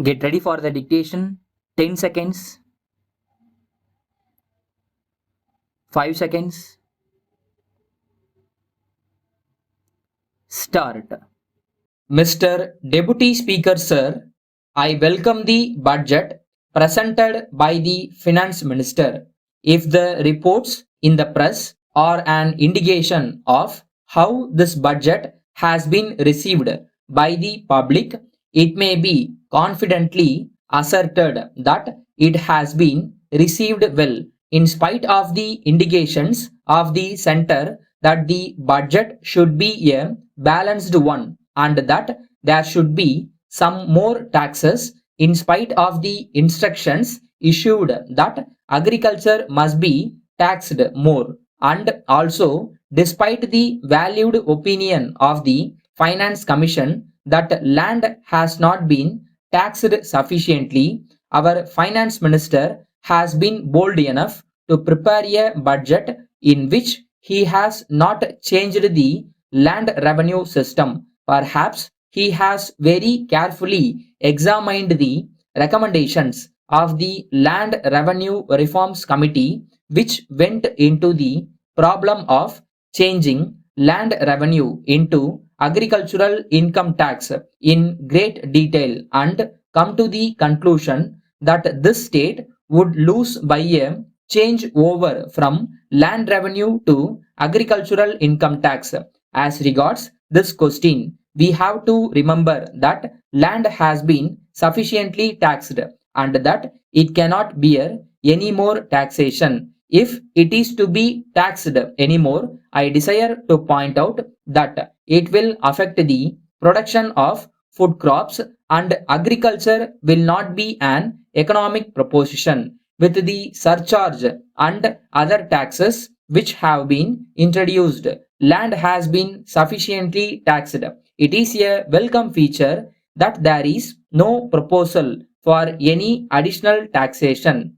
Get ready for the dictation. 10 seconds, 5 seconds, start. Mr. Deputy Speaker Sir, I welcome the budget presented by the Finance Minister. If the reports in the press are an indication of how this budget has been received by the public, it may be confidently asserted that it has been received well, in spite of the indications of the centre that the budget should be a balanced one and that there should be some more taxes, in spite of the instructions issued that agriculture must be taxed more, and also despite the valued opinion of the Finance Commission that land has not been taxed sufficiently, our Finance Minister has been bold enough to prepare a budget in which he has not changed the land revenue system. Perhaps he has very carefully examined the recommendations of the Land Revenue Reforms Committee, which went into the problem of changing land revenue into agricultural income tax in great detail and come to the conclusion that this state would lose by a change over from land revenue to agricultural income tax. As regards this question, we have to remember that land has been sufficiently taxed and that it cannot bear any more taxation. If it is to be taxed anymore, I desire to point out that it will affect the production of food crops and agriculture will not be an economic proposition. With the surcharge and other taxes which have been introduced, land has been sufficiently taxed. It is a welcome feature that there is no proposal for any additional taxation.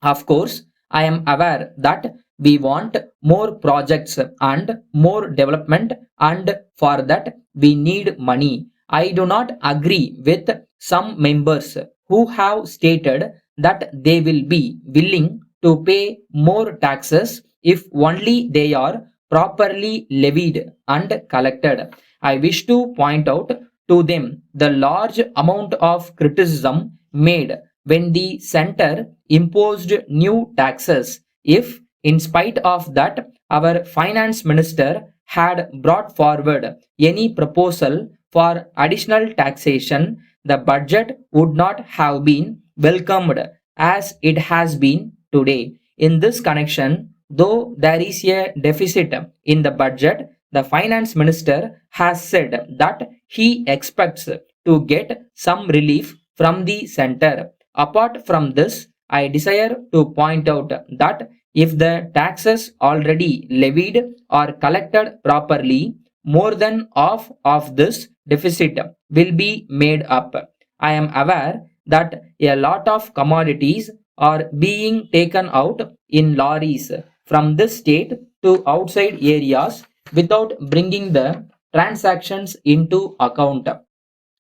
Of course, I am aware that we want more projects and more development, and for that we need money. I do not agree with some members who have stated that they will be willing to pay more taxes if only they are properly levied and collected. I wish to point out to them the large amount of criticism made when the center imposed new taxes. If, in spite of that, our finance minister had brought forward any proposal for additional taxation, the budget would not have been welcomed as it has been today. In this connection, though there is a deficit in the budget, the finance minister has said that he expects to get some relief from the center. Apart from this, I desire to point out that if the taxes already levied are collected properly, more than half of this deficit will be made up. I am aware that a lot of commodities are being taken out in lorries from this state to outside areas without bringing the transactions into account.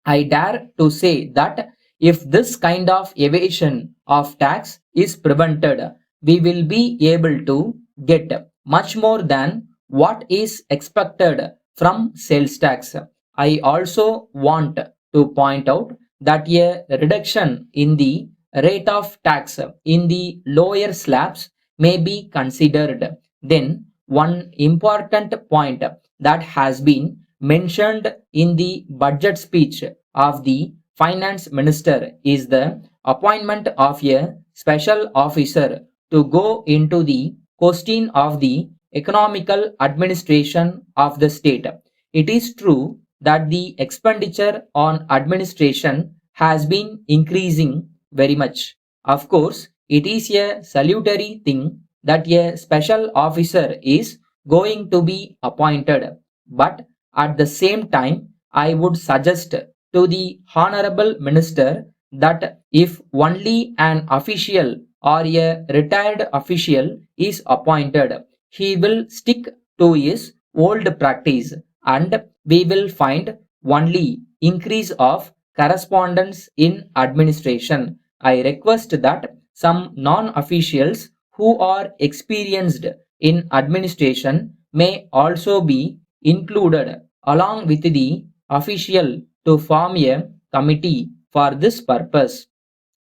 I dare to say that if this kind of evasion of tax is prevented, we will be able to get much more than what is expected from sales tax. I also want to point out that a reduction in the rate of tax in the lower slabs may be considered. Then, one important point that has been mentioned in the budget speech of the finance minister is the appointment of a special officer to go into the question of the economical administration of the state. It is true that the expenditure on administration has been increasing very much. Of course, it is a salutary thing that a special officer is going to be appointed, but at the same time, I would suggest to the Honorable Minister that if only an official or a retired official is appointed, he will stick to his old practice and we will find only increase of correspondence in administration. I request that some non-officials who are experienced in administration may also be included along with the official to form a committee for this purpose.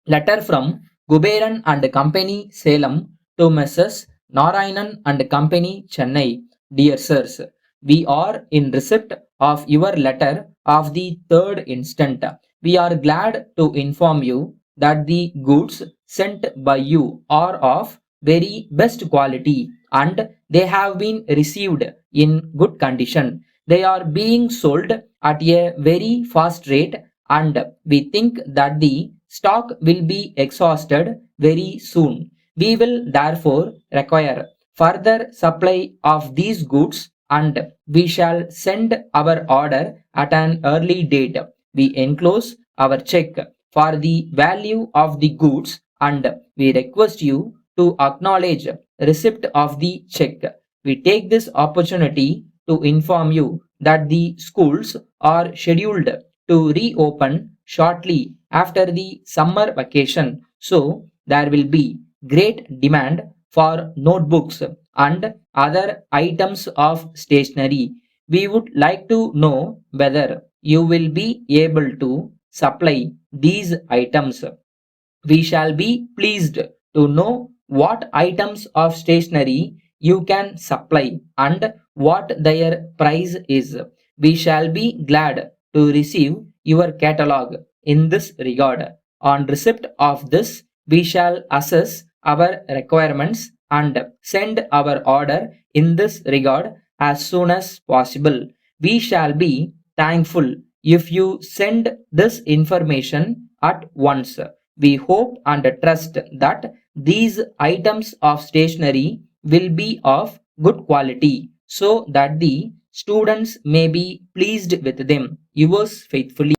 Letter from Kuberan and Company, Salem to Messrs. Narayanan and Company, Chennai. Dear Sirs, we are in receipt of your letter of the 3rd instant. We are glad to inform you that the goods sent by you are of very best quality and they have been received in good condition. They are being sold at a very fast rate and we think that the stock will be exhausted very soon. We will therefore require further supply of these goods and we shall send our order at an early date. We enclose our check for the value of the goods and we request you to acknowledge receipt of the check. We take this opportunity to inform you that the schools are scheduled to reopen shortly after the summer vacation. So there will be great demand for notebooks and other items of stationery. We would like to know whether you will be able to supply these items. We shall be pleased to know what items of stationery you can supply and what their price is. We shall be glad to receive your catalog in this regard. On receipt of this, we shall assess our requirements and send our order in this regard as soon as possible. We shall be thankful if you send this information at once. We hope and trust that these items of stationery will be of good quality so that the students may be pleased with them. Yours faithfully.